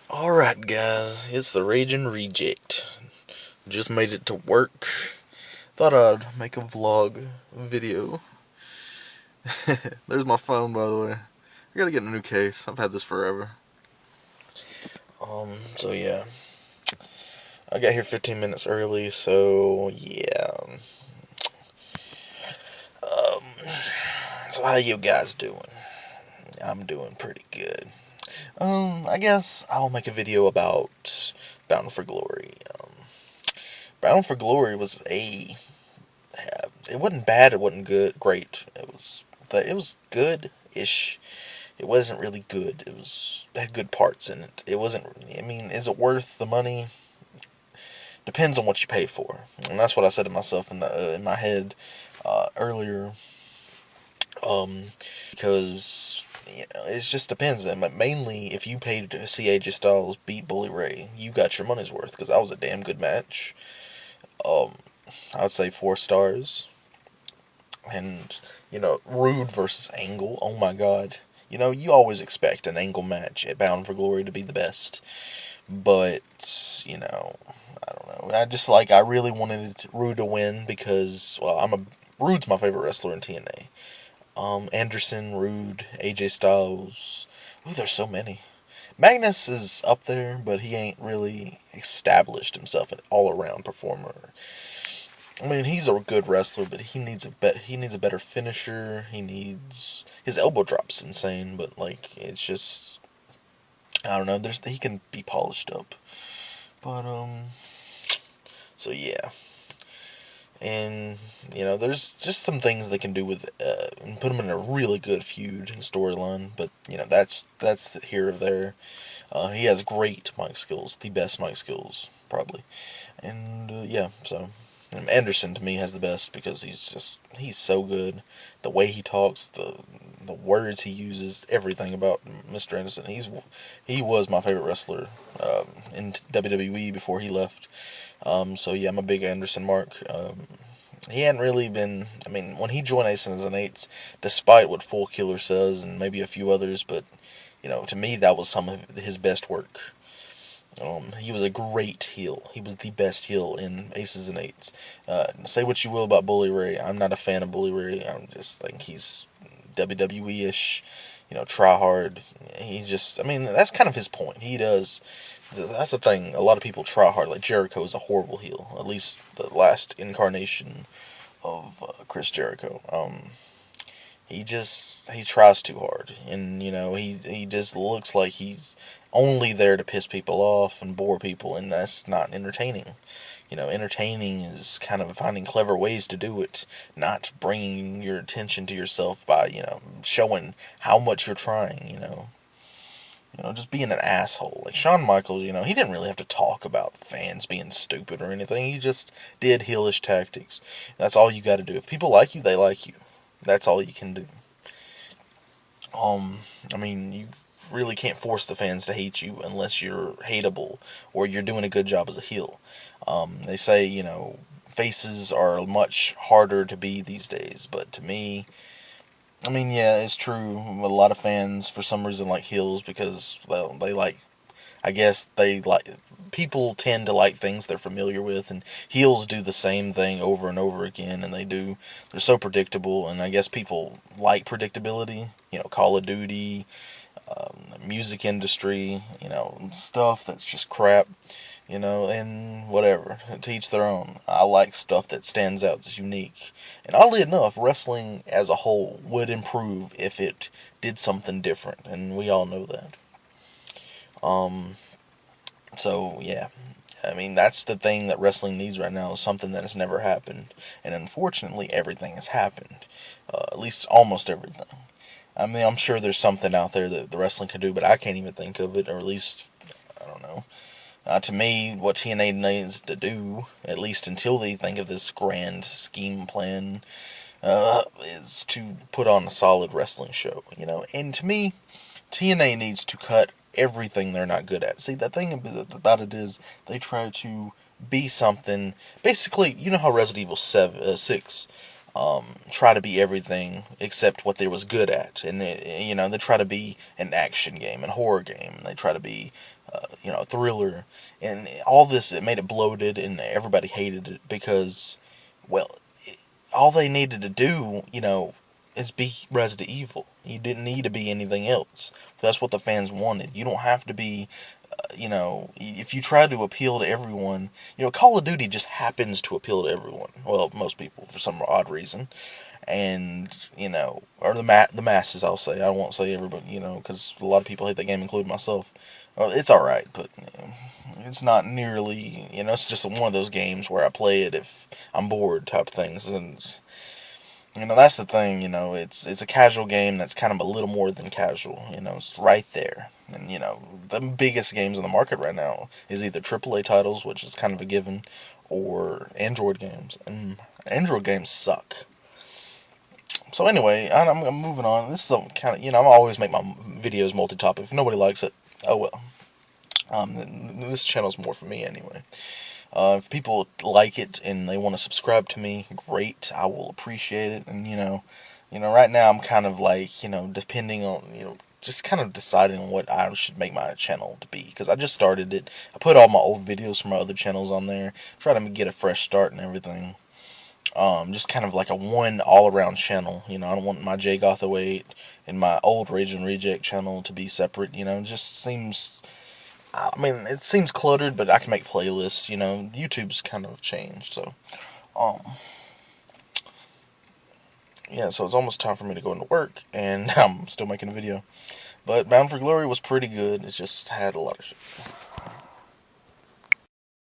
Alright guys, it's the Raging Reject. Just made it to work. Thought I'd make a vlog video. There's my phone, by the way. I gotta get a new case. I've had this forever. So yeah. I got here 15 minutes early, so yeah. Um, so how you guys doing? I'm doing pretty good. I guess I'll make a video about Bound for Glory. Bound for Glory was it wasn't bad, it wasn't great. It was good-ish. It wasn't really good. It had good parts in it. It wasn't. I mean, is it worth the money? Depends on what you pay for, and that's what I said to myself in my head earlier. Um, because it just depends. And mainly, if you paid to see AJ Styles beat Bully Ray, you got your money's worth because that was a damn good match. Um, I'd say 4 stars. And Rude versus Angle. Oh my God. You always expect an Angle match at Bound for Glory to be the best, but I don't know. I really wanted Rude to win because, well, Rude's my favorite wrestler in TNA. Anderson, Rude, AJ Styles. Ooh, there's so many. Magnus is up there, but he ain't really established himself an all-around performer. I mean, he's a good wrestler, but he needs a better finisher. His elbow drop's insane, but like it's just, I don't know. He can be polished up, but so yeah. And there's just some things they can do with and put him in a really good feud and storyline. But that's here or there. He has great mic skills, the best mic skills probably, and yeah. So Anderson to me has the best because he's so good. The way he talks, the words he uses, everything about Mr. Anderson. He was my favorite wrestler in WWE before he left. So yeah, I'm a big Anderson mark. He hadn't really been. I mean, when he joined Aces and Eights, despite what Full Killer says and maybe a few others, but to me that was some of his best work. He was a great heel. He was the best heel in Aces and Eights. Say what you will about Bully Ray. I'm not a fan of Bully Ray. I just think he's WWE-ish, try hard. I mean, that's kind of his point. That's the thing. A lot of people try hard. Like Jericho is a horrible heel. At least the last incarnation of Chris Jericho. He tries too hard, and he just looks like he's only there to piss people off and bore people, and that's not entertaining. Entertaining is kind of finding clever ways to do it, not bringing your attention to yourself by showing how much you're trying. Just being an asshole. Like Shawn Michaels, he didn't really have to talk about fans being stupid or anything. He just did heelish tactics. That's all you got to do. If people like you, they like you. That's all you can do. I mean, you really can't force the fans to hate you unless you're hateable or you're doing a good job as a heel. They say, faces are much harder to be these days, but to me, I mean, yeah, it's true. A lot of fans, for some reason, like heels because they like, I guess they like, people tend to like things they're familiar with, and heels do the same thing over and over again, and they're so predictable, and I guess people like predictability. Call of Duty, music industry, stuff that's just crap, and whatever. To each their own. I like stuff that stands out, that's unique. And oddly enough, wrestling as a whole would improve if it did something different, and we all know that. Um, so yeah, I mean that's the thing that wrestling needs right now is something that has never happened, and unfortunately everything has happened, at least almost everything. I mean, I'm sure there's something out there that the wrestling can do, but I can't even think of it, or at least I don't know. To me, what TNA needs to do, at least until they think of this grand scheme plan, is to put on a solid wrestling show. And to me, TNA needs to cut everything they're not good at. See, the thing about it is they try to be something. Basically, you know how Resident Evil 6 try to be everything except what they was good at, and they try to be an action game, and horror game. And they try to be thriller, and all this, it made it bloated, and everybody hated it because, well, all they needed to do, is be Resident Evil. You didn't need to be anything else. That's what the fans wanted. You don't have to be, if you try to appeal to everyone, Call of Duty just happens to appeal to everyone. Well, most people for some odd reason, and or the masses. I'll say. I won't say everybody, because a lot of people hate that game, including myself. It's all right, but it's not nearly, it's just one of those games where I play it if I'm bored type things, and that's the thing. It's a casual game that's kind of a little more than casual. It's right there. And the biggest games on the market right now is either AAA titles, which is kind of a given, or Android games, and Android games suck. So anyway, I'm moving on. This is some kind of, I'm always make my videos multi-topic. If nobody likes it, oh well. This channel's more for me anyway. If people like it and they want to subscribe to me, great. I will appreciate it. And right now I'm kind of like, depending on, just kind of deciding on what I should make my channel to be, because I just started it. I put all my old videos from my other channels on there, try to get a fresh start and everything. Just kind of like a one all-around channel. I don't want my JGoth08 and my old Rage and Reject channel to be separate. It just seems, it seems cluttered, but I can make playlists. YouTube's kind of changed, so yeah. So it's almost time for me to go into work, and I'm still making a video. But Bound for Glory was pretty good. It just had a lot of shit.